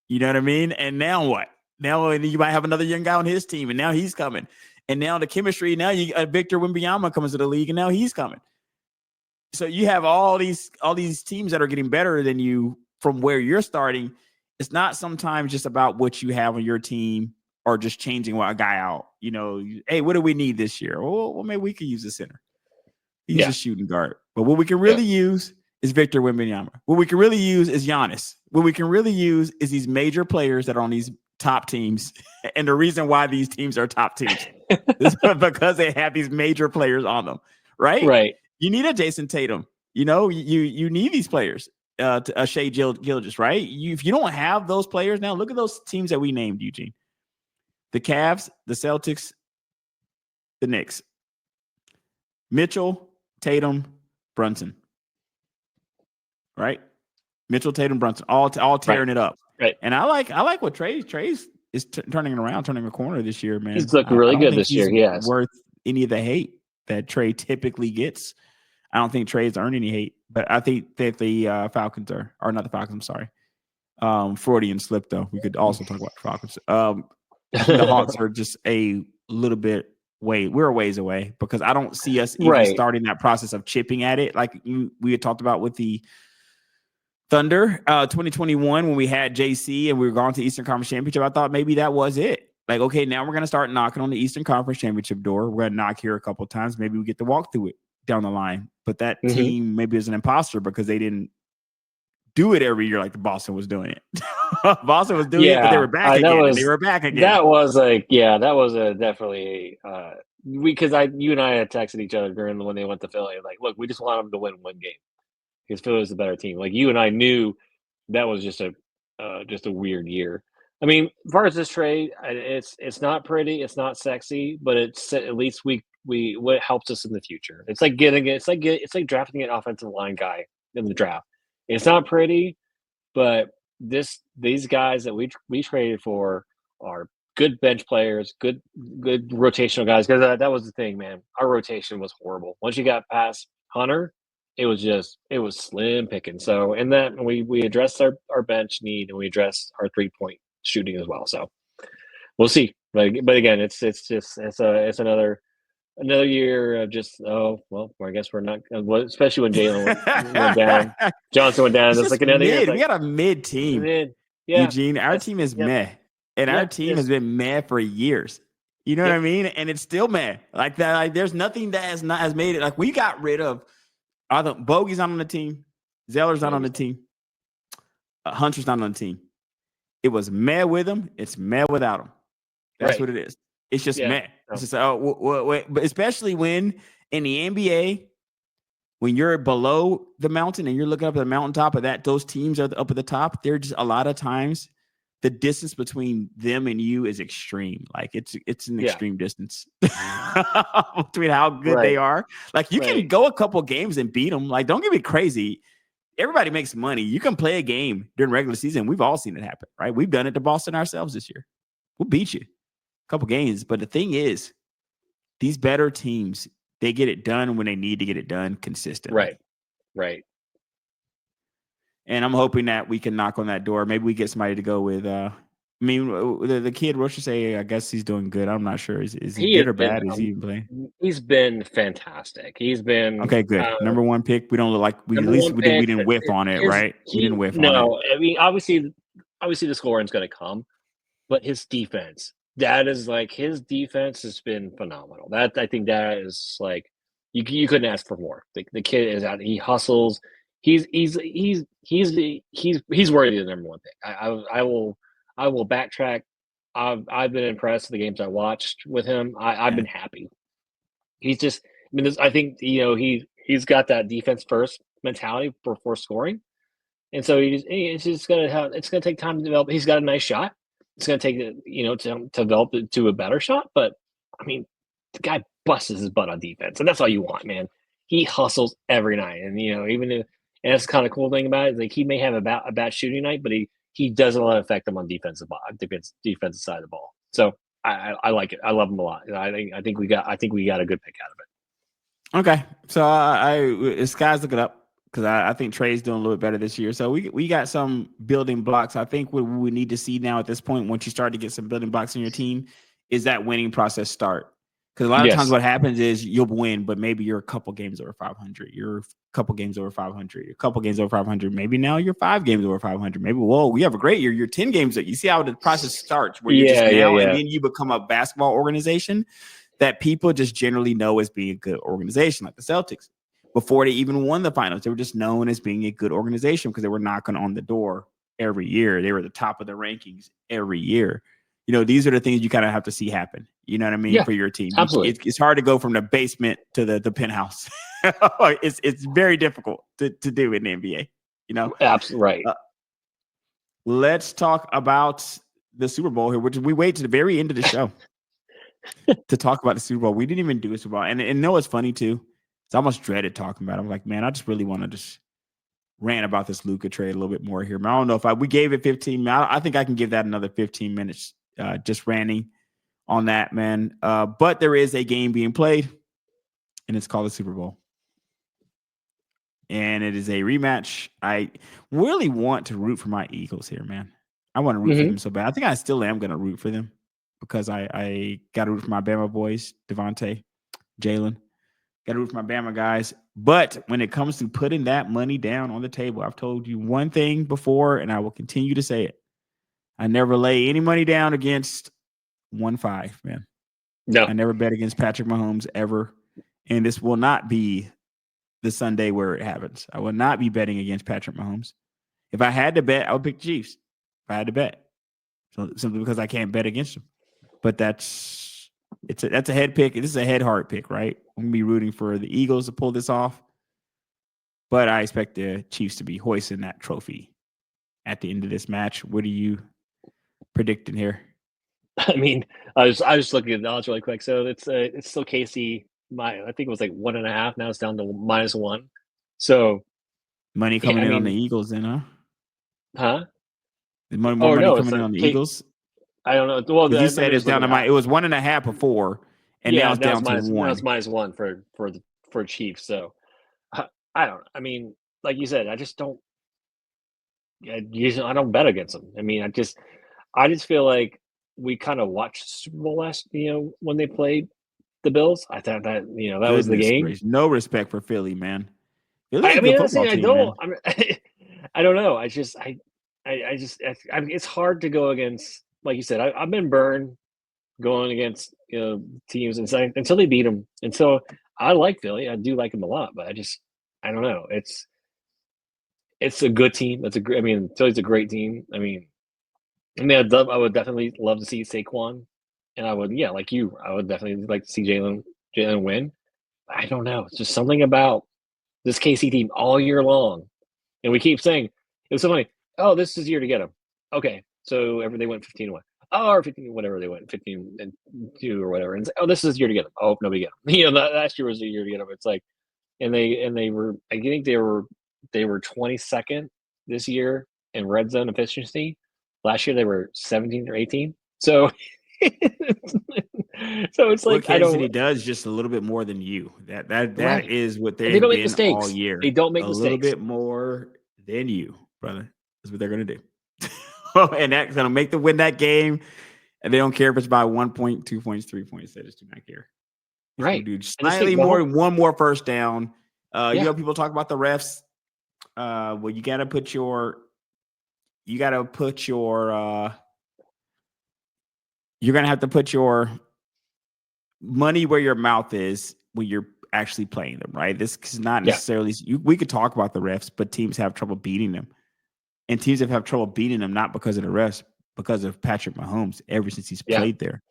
You know what I mean? And now what? Now you might have another young guy on his team, and now he's coming. And now the chemistry, now you Victor Wembanyama comes to the league, and now he's coming. So you have all these teams that are getting better than you from where you're starting. It's not sometimes just about what you have on your team or just changing a guy out. You know, hey, what do we need this year? Well, maybe we could use a center. He's a shooting guard. But what we can really use is Victor Wembanyama. What we can really use is Giannis. What we can really use is these major players that are on these top teams. And the reason why these teams are top teams is because they have these major players on them, right? Right. You need a Jason Tatum. You know, you need these players. A Shai Gilgeous, right? If you don't have those players now, look at those teams that we named, Eugene. The Cavs, the Celtics, the Knicks. Mitchell, Tatum, Brunson. Right? Mitchell, Tatum, Brunson, all tearing it up. Right. And I like what Trey's is turning it around, turning a corner this year, man. He's looking really good this year. Yes. Worth any of the hate that Trey typically gets. I don't think Trey's earned any hate, but I think that the Falcons are not the Falcons. I'm sorry. Freudian slip, though. We could also talk about the Falcons. The Hawks are just a little bit we're a ways away because I don't see us even starting that process of chipping at it like we had talked about with the Thunder 2021 when we had JC and we were going to the Eastern Conference Championship. I thought maybe that was it. Like, okay, now we're going to start knocking on the Eastern Conference Championship door. We're going to knock here a couple of times. Maybe we get to walk through it down the line. But that team maybe is an imposter because they didn't do it every year like the Boston was doing it. Boston was doing it, but they were back again. They were back again. That was definitely because you and I had texted each other during when they went to Philly. Like, look, we just want them to win one game because Philly was the better team. Like you and I knew that was just a weird year. I mean, as far as this trade, it's not pretty, it's not sexy, but it's at least what helps us in the future. It's like drafting an offensive line guy in the draft. It's not pretty, but these guys that we traded for are good bench players, good rotational guys. Because that was the thing, man. Our rotation was horrible. Once you got past Hunter, it was slim picking. So in that we addressed our bench need and we addressed our 3-point shooting as well. So we'll see. But again, it's another year of just I guess we're not. Especially when Jalen went down, Johnson went down. It's like another year. We got a mid team. Eugene, our team is meh, and our team has been meh for years. You know what I mean? And it's still meh like that. Like there's nothing that has made it. Like we got rid of. Bogey's not on the team. Zeller's not on the team. Hunter's not on the team. It was meh with him. It's meh without him. That's what it is. It's just meh. It's just but especially when in the NBA, when you're below the mountain and you're looking up at the mountaintop of those teams are up at the top. They're just a lot of times the distance between them and you is extreme. Like it's an extreme distance between how good they are. Like you can go a couple games and beat them. Like don't get me crazy. everybody makes money. You can play a game during regular season. We've all seen it happen, right? We've done it to Boston ourselves this year. We'll beat you a couple games. But the thing is, these better teams, they get it done when they need to get it done consistently. Right. And I'm hoping that we can knock on that door. Maybe we get somebody to go with. I mean, the kid Rocher, I guess he's doing good. I'm not sure. Is he good or bad? Is he even playing? He's been fantastic. He's been okay. Good. Number one pick. We don't look like we at least we didn't whiff on it, right? We didn't whiff on it. No, I mean obviously the scoring's going to come, but his defense. That is like his defense has been phenomenal. That I think that is like you couldn't ask for more. The kid is out. He hustles. He's worthy of the number one pick. I will backtrack. I've been impressed with the games I watched with him. I've been happy. He's just. I mean, I think he's got that defense first mentality for scoring, and so it's gonna take time to develop. He's got a nice shot. It's going to take to develop it to a better shot, but I mean, the guy busts his butt on defense, and that's all you want, man. He hustles every night, and and that's the kind of cool thing about it. Is like he may have a bad shooting night, but he doesn't let it affect him on defensive side of the ball. So I like it. I love him a lot. I think we got a good pick out of it. Okay, so Sky's looking up. Because I think Trey's doing a little bit better this year. So we got some building blocks. I think what we need to see now at this point, once you start to get some building blocks in your team, is that winning process start. Because a lot of times what happens is you'll win, but maybe you're a couple games over 500. You're a couple games over 500. You're a couple games over 500. Maybe now you're 5 games over 500. Maybe, whoa, we have a great year. You're 10 games. You see how the process starts where you're just now and then you become a basketball organization that people just generally know as being a good organization, like the Celtics. Before they even won the finals, they were just known as being a good organization because they were knocking on the door every year. They were the top of the rankings every year. These are the things you kind of have to see happen. You know what I mean? For your team. Absolutely. It's hard to go from the basement to the penthouse. It's very difficult to do in the NBA. Absolutely right. Let's talk about the Super Bowl here, which we wait to the very end of the show to talk about the Super Bowl. We didn't even do a Super Bowl. And know what's funny too? I almost dreaded talking about it. I'm like, man, I just really want to just rant about this Luka trade a little bit more here. But I don't know if we gave it 15 minutes. I think I can give that another 15 minutes just ranting on that, man. But there is a game being played, and it's called the Super Bowl. And it is a rematch. I really want to root for my Eagles here, man. I want to root for them so bad. I think I still am going to root for them because I got to root for my Bama boys, Devontae, Jalen. Got to root for my Bama guys. But when it comes to putting that money down on the table, I've told you one thing before, and I will continue to say it. I never lay any money down against 1-5, man. No. I never bet against Patrick Mahomes ever. And this will not be the Sunday where it happens. I will not be betting against Patrick Mahomes. If I had to bet, I would pick Chiefs. If I had to bet. So simply because I can't bet against them. But that's a head pick. This is a head heart pick, right? I'm gonna be rooting for the Eagles to pull this off, but I expect the Chiefs to be hoisting that trophy at the end of this match. What are you predicting here? I mean, I was looking at the odds really quick. So it's still KC. I think it was like 1.5. Now it's down to -1. So money coming in on the Eagles, then, huh? Huh? More money coming in on the Eagles. I don't know. Well, you said it's down to it was 1.5 before, and now it's down to 1. Now it's -1 for Chiefs. So I don't. I mean, like you said, I just don't. I don't bet against them. I mean, I just feel like we kind of watched Super Bowl last, when they played the Bills. I thought that that was the game. Gracious. No respect for Philly, man. I mean, I don't. I don't know. I mean, it's hard to go against. Like you said, I've been burned going against teams until they beat them. And so I like Philly. I do like them a lot, but I don't know. It's a good team. Philly's a great team. I would definitely love to see Saquon, and I would, like you, I would definitely like to see Jalen win. But I don't know. It's just something about this KC team all year long, and we keep saying it was so funny. Oh, this is the year to get them. Okay. So they went 15-1. Oh, or 15, whatever they went, 15-2 or whatever. And this is the year to get them. Oh, nobody get them. Last year was the year to get them. It's like, and they were. I think they were they were 22nd this year in red zone efficiency. Last year they were 17th or 18th. So, so it's What like I Kansas don't. City does just a little bit more than you. That Right. is what And they they've don't make been all mistakes. year. They don't make A little mistakes. bit more than you, brother. That's what they're gonna do. And that's gonna make them win that game. And they don't care if it's by 1 point, 2 points, 3 points. They just do not care. Right. Do And this slightly thing, more, one more first down. Yeah. People talk about the refs. Well, you gotta put your you're gonna have to put your money where your mouth is when you're actually playing them, right? This is not necessarily we could talk about the refs, but teams have trouble beating them. And teams have trouble beating them not because of the refs, because of Patrick Mahomes ever since he's played there.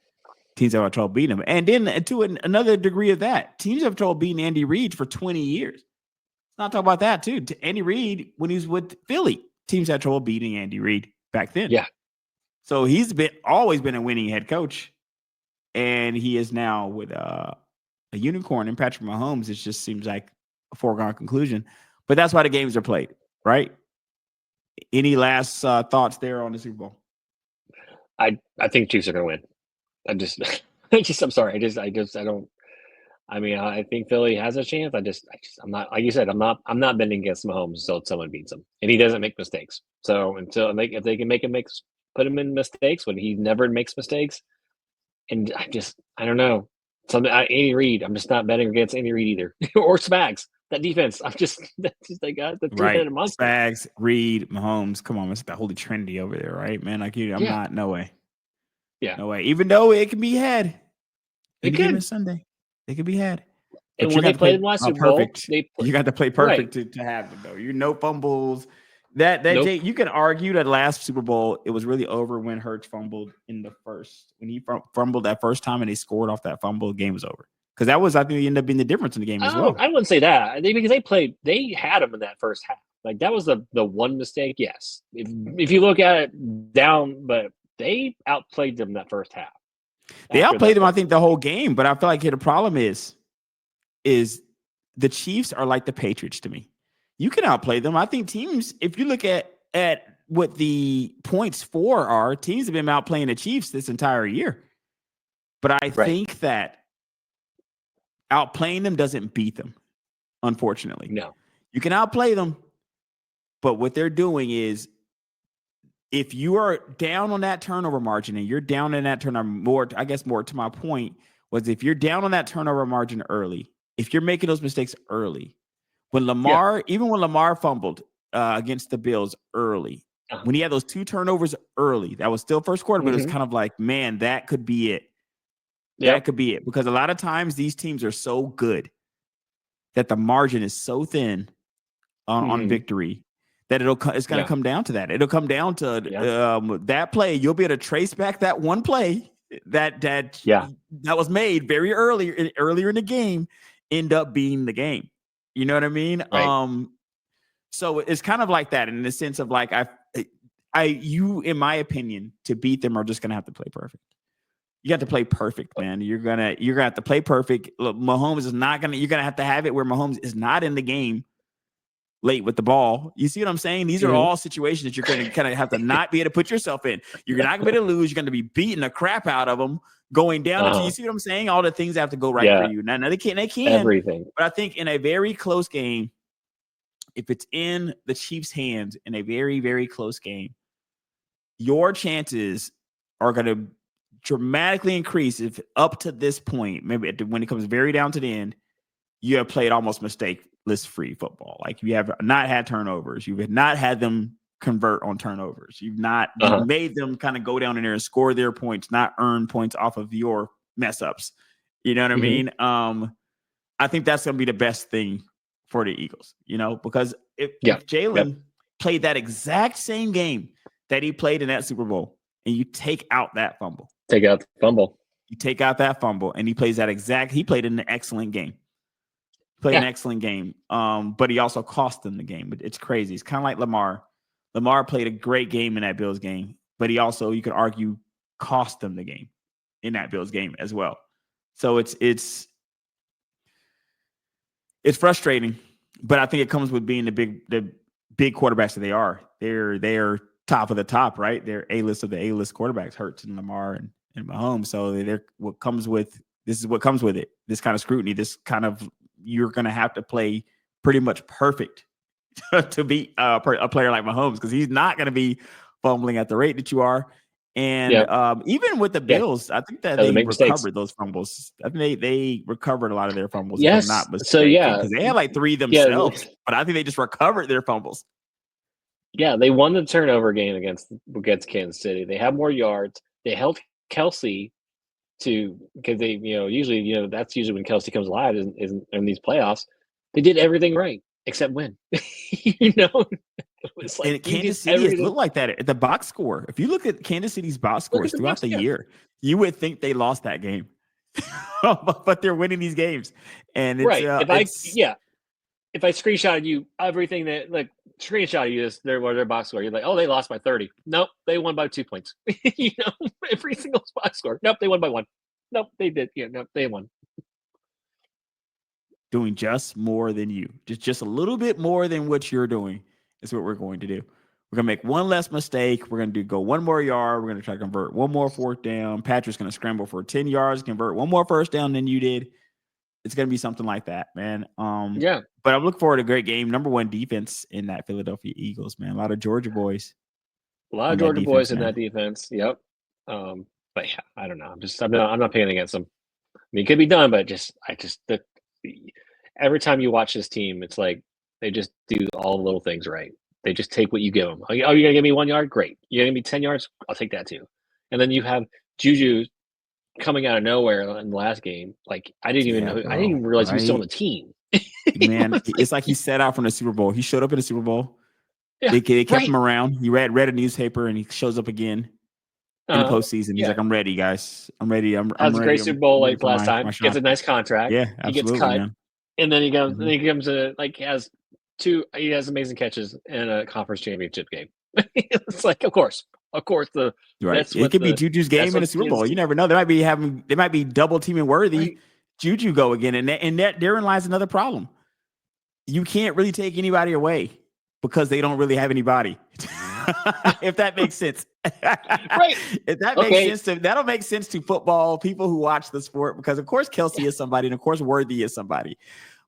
Teams have trouble beating him. And then to another degree of that, teams have trouble beating Andy Reid for 20 years. Let's not talk about that too. Andy Reid, when he was with Philly, teams had trouble beating Andy Reid back then. Yeah. So he's always been a winning head coach. And he is now with a unicorn in Patrick Mahomes. It just seems like a foregone conclusion. But that's why the games are played, right? Any last thoughts there on the Super Bowl? I think Chiefs are going to win. I'm sorry. I don't. I mean, I think Philly has a chance. I'm not, like you said, I'm not betting against Mahomes until someone beats him, and he doesn't make mistakes. So if they can put him in mistakes when he never makes mistakes, and I don't know. Andy Reid, I'm just not betting against Andy Reid either, or Spags. That defense, that's just the two-headed monster. Spags, Reid, Mahomes. Come on, it's the holy trinity over there, right, man? Like not. No way. Yeah. No way. Even though it can be had. It could. Sunday. They could be had. But when they played last Super Bowl, you got to play perfect to have them, though. No fumbles. Jay, you can argue that last Super Bowl, it was really over when Hurts fumbled when he fumbled that first time and they scored off that fumble, the game was over. Because that was, I think, ended up being the difference in the game as well. I wouldn't say that. Because they had them in that first half. Like, that was the one mistake, yes. If you look at it down, but they outplayed them that first half. They outplayed them, I think, the whole game. But I feel like the problem is the Chiefs are like the Patriots to me. You can outplay them. I think teams, if you look at what the points for are, teams have been outplaying the Chiefs this entire year. But I think that outplaying them doesn't beat them, unfortunately. No. You can outplay them, but what they're doing is, if you are down on that turnover margin and you're down in that turnover more to my point was, if you're down on that turnover margin early, if you're making those mistakes early, even when Lamar fumbled against the Bills early, when he had those 2 turnovers early, that was still first quarter, but it was kind of like, man, that could be it. That could be it. Because a lot of times these teams are so good that the margin is so thin on victory that it's going to come down to that. It'll come down to that play. You'll be able to trace back that one play that was made very earlier in the game, end up being the game. You know what I mean? Right. So it's kind of like that in the sense of like, you, in my opinion, to beat them are just going to have to play perfect. You got to play perfect, man. You're gonna have to play perfect. Look, Mahomes is not gonna. You're gonna have it where Mahomes is not in the game late with the ball. You see what I'm saying? These are all situations that you're going to kind of have to not be able to put yourself in. You're not going to be able to lose. You're going to be beating the crap out of them going down. You see what I'm saying? All the things have to go right for you. Now they can. Everything. But I think in a very close game, if it's in the Chiefs' hands in a very, very close game, your chances are going to dramatically increase if up to this point, maybe when it comes very down to the end, you have played almost mistake-less free football. Like, you have not had turnovers. You have not had them convert on turnovers. You've made them kind of go down in there and score their points, not earn points off of your mess ups. You know what I mean? I think that's going to be the best thing for the Eagles, because if Jalen played that exact same game that he played in that Super Bowl, and you take out that fumble. You take out that fumble, and he played an excellent game. Played an excellent game. But he also cost them the game. But it's crazy. It's kind of like Lamar. Lamar played a great game in that Bills game, but he also, you could argue, cost them the game in that Bills game as well. So it's frustrating But I think it comes with being the big quarterbacks that they are. They're top of the top, right? They're A-list of the A-list quarterbacks, Hurts and Lamar and Mahomes. So they're what comes with it. This kind of scrutiny, this kind of you're going to have to play pretty much perfect to beat a player like Mahomes because he's not going to be fumbling at the rate that you are. And even with the Bills, I think that they recovered those fumbles. I think they recovered a lot of their fumbles. Yes. If I'm not mistaken, because they had like 3 themselves, but I think they just recovered their fumbles. Yeah, they won the turnover game against Kansas City. They had more yards. They held Kelsey because they usually that's usually when Kelsey comes alive is in these playoffs. They did everything right except win. It was like and Kansas City has looked like that at the box score. If you look at Kansas City's box scores throughout the year, you would think they lost that game, but they're winning these games. And it's, right. If I screenshotted you everything that screenshot you their box score, you're like, oh, they lost by 30. Nope, they won by 2 points. Every single box score. Nope, they won by 1. Nope, they did. Yeah, nope, they won. Doing just more than you, just a little bit more than what you're doing. Is what we're going to do. We're going to make one less mistake. We're going to go 1 more yard. We're going to try to convert 1 more 4th down. Patrick's going to scramble for 10 yards, convert 1 more 1st down than you did. It's going to be something like that, man. But I'm looking forward to a great game. Number 1 defense in that Philadelphia Eagles, man. A lot of Georgia boys. A lot of Georgia boys in that defense. Yep. But yeah, I don't know. I'm not paying against them. I mean, it could be done, but every time you watch this team, it's like they just do all the little things right. They just take what you give them. Oh, you're going to give me 1 yard? Great. You're going to give me 10 yards? I'll take that too. And then you have Juju coming out of nowhere in the last game. Like, I didn't even realize he was still on the team. Man, it's like he set out from the Super Bowl. He showed up in the Super Bowl. Yeah, they kept him around. He read a newspaper and he shows up again in the postseason. He's like, I'm ready, guys. I'm ready. I'm has ready. a great Super Bowl like last time. Gets a nice contract. Yeah, absolutely, he gets cut. Man. And then he comes he has amazing catches in a conference championship game. It's like, of course, right. It could be Juju's game in a Super Bowl. You never know. They might be double teaming Worthy. Right. Juju go again, and therein lies another problem. You can't really take anybody away because they don't really have anybody. If that makes sense, right? If that makes sense, that'll make sense to football people who watch the sport because, of course, Kelsey is somebody, and of course, Worthy is somebody.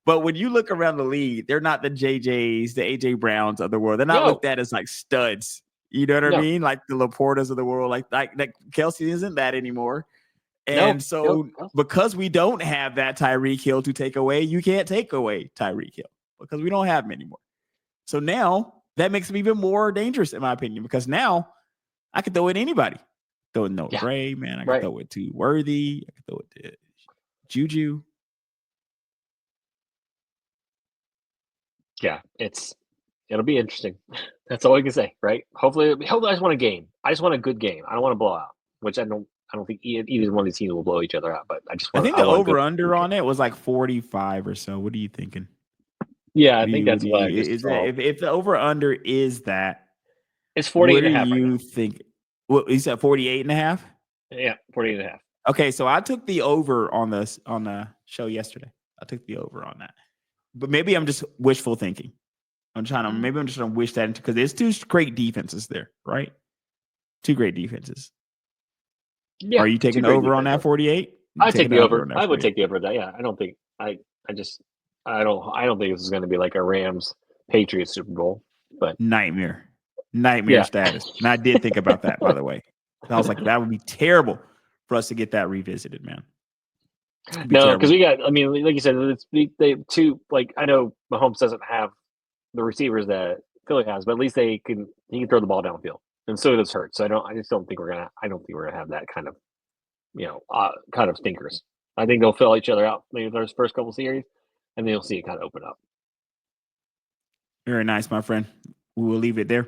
But when you look around the league, they're not the JJs, the AJ Browns of the world. They're not looked at as like studs. You know what I mean? Like the Laportas of the world. Like Kelsey isn't that anymore. And because we don't have that Tyreek Hill to take away, you can't take away Tyreek Hill because we don't have him anymore. So now that makes him even more dangerous, in my opinion, because now I could throw it anybody. Throw it to Gray, man. I could throw it to Worthy. I could throw it to Juju. Yeah, it'll be interesting. That's all I can say, right? Hopefully, I just want a game. I just want a good game. I don't want to blow out, which I don't think either one of these teams will blow each other out. But I think the over under on it was like 45 or so. What are you thinking? Yeah, I think that's what I just if the over under is that, it's 48.5. What do you think? What you said, 48.5? Yeah, 48.5. Okay, so I took the over on the show yesterday. I took the over on that. But maybe I'm just wishful thinking. I'm just trying to wish that into because there's 2 great defenses there, right? 2 great defenses. Yeah. Are you taking the over on that 48? I take the over. I would take the over that. Yeah, I don't think I don't think this is going to be like a Rams Patriots Super Bowl, but nightmare status. And I did think about that, by the way. I was like, that would be terrible for us to get that revisited, man. No, because we got. I mean, like you said, they 2. Like I know Mahomes doesn't have the receivers that Philly has, but at least he can throw the ball downfield, and so does Hurts. So I just don't think we're gonna. I don't think we're gonna have that kind of, kind of stinkers. I think they'll fill each other out maybe those first couple series, and then you'll see it kind of open up. Very nice, my friend. We will leave it there.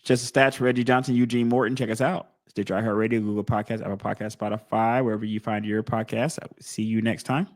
Just a stats, Reggie Johnson, Eugene Morton. Check us out. Stitcher, iHeartRadio, Google Podcasts, Apple Podcasts, Spotify, wherever you find your podcasts. I will see you next time.